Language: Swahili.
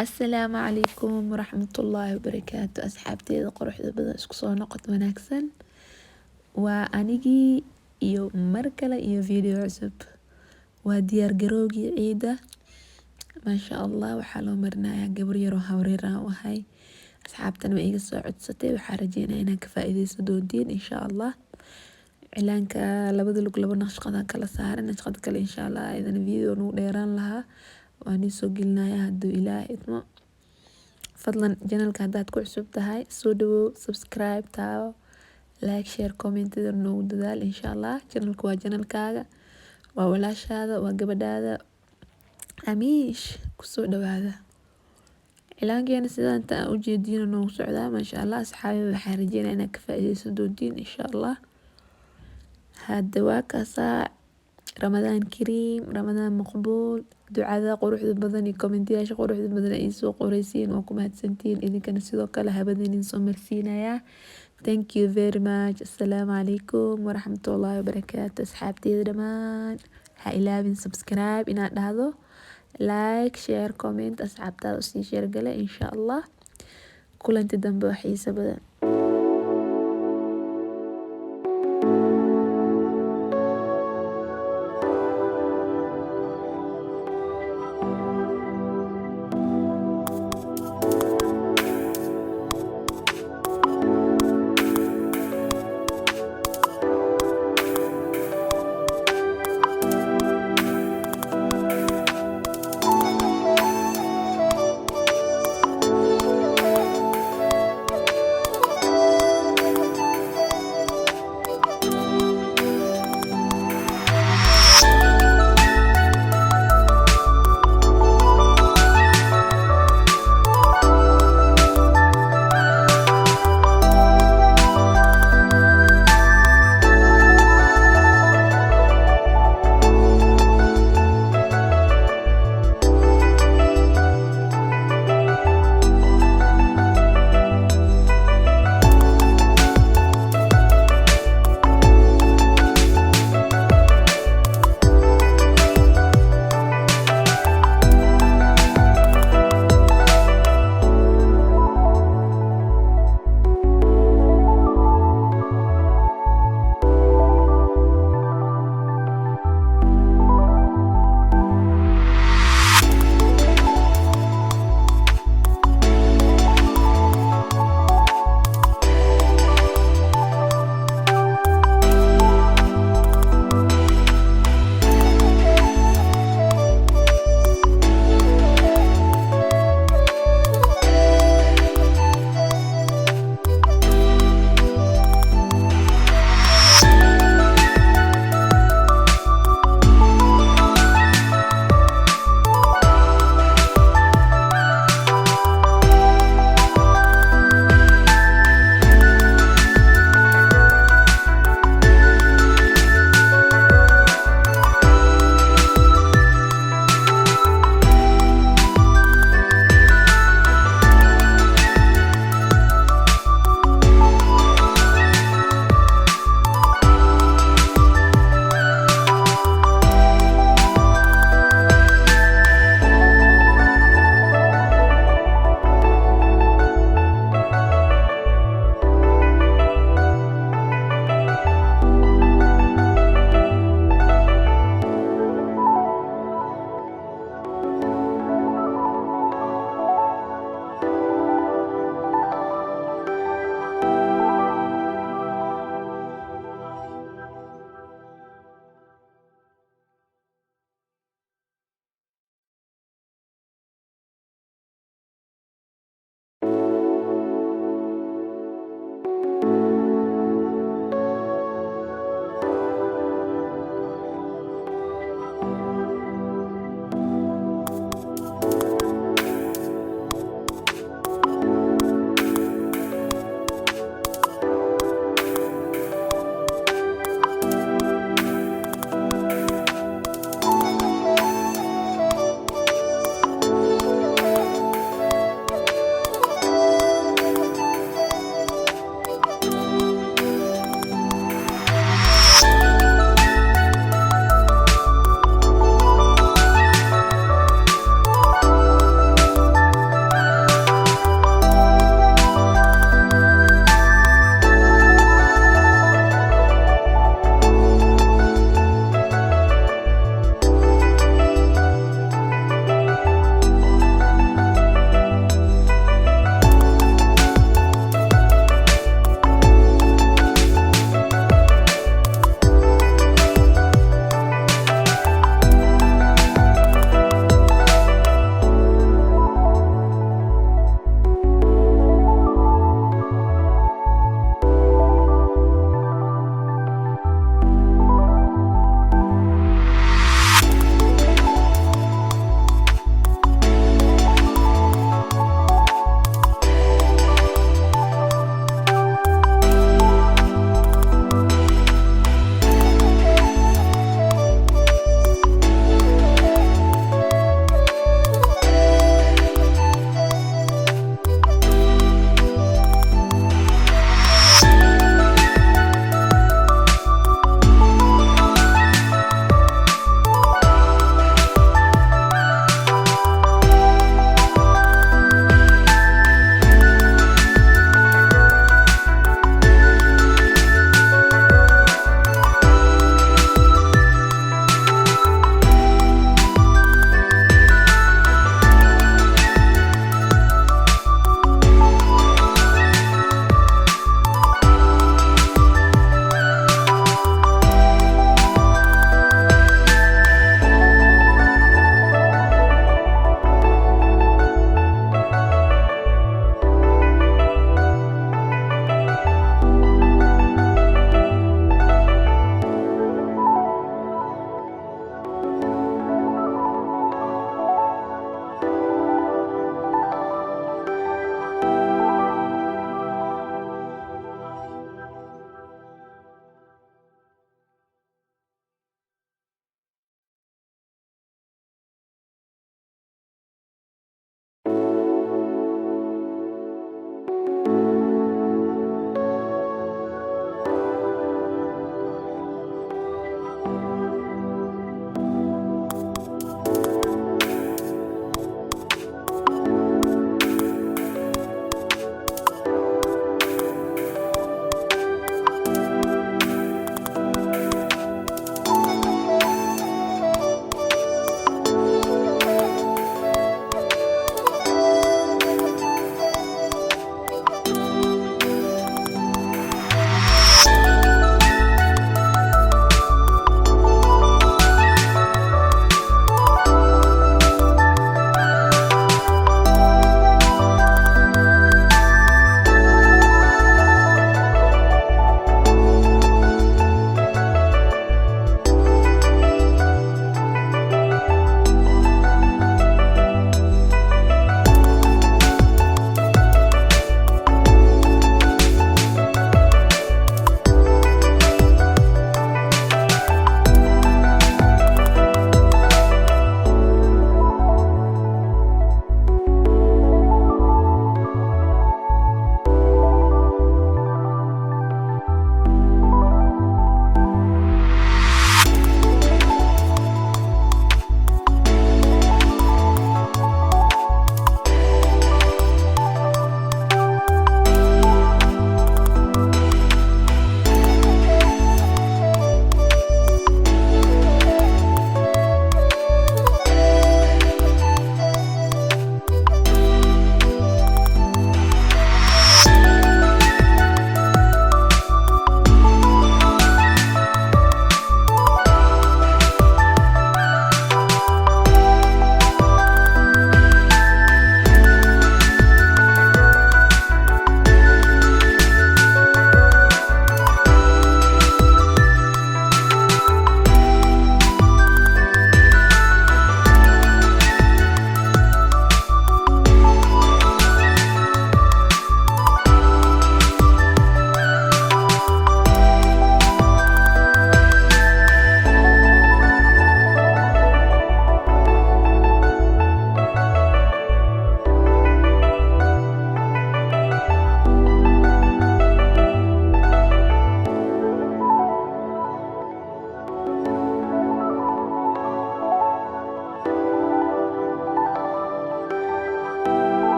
Asalaamu calaykum waraxmatullaahi wabarakaatu. Asxaabteeda quruxda badan isku soo noqod wanaagsan. Waa anigii iyo mar kale iyo video cusub. Waa diyaar garowgii ciida. Maasha Allah, waxaa loo marinayaa gabar yaroo hawreer aan u ahay. Asxaabtana ma iga soo codsatay, waxaa rajeynayaa inaan ka faa'iideysan doontiin insha Allah. Cilaanka labada lug laba naqshadaan kala saaran, naqshad kale insha Allah ayadana video nagu dheeraan lahaa. waan soo gelinayaa hadduu Ilaahay idmo. Fadlan channelka haddaad ku cusub tahay soo dhawow, subscribe taawo, like, share, comment noogu dadaal insha Allah. Channelku waa channelkaaga, waa walaashaada, waa gabadhaada. Amiish kusoo dhawaada. Cilaankeena sidaan inta aan u jeedino noogu socdaa maasha Allah. Asxaabi waxaan rajeynayaa inaad ka faa'iideysan doontiin insha Allah. Hadda waa kaasaa Ramadaan Kariim, Ramadaan maqbuul. Ducada quruxda badan iyo kommentiyaasha quruxda badan ay soo qoraysiin waa ku mahadsantiin. Idinkana sidoo kale habadinin soo marsiinayaa. Thank you very much. Assalaamu calaykum waraxmatullaahi wabarakaatu. Asxaabteeda dhammaan ha ilaawin subscribe inaad dhahdo, like, share, comment. Asxaabtaada usii share gale insha Allah. Kulanti dambe oo xiiso badan.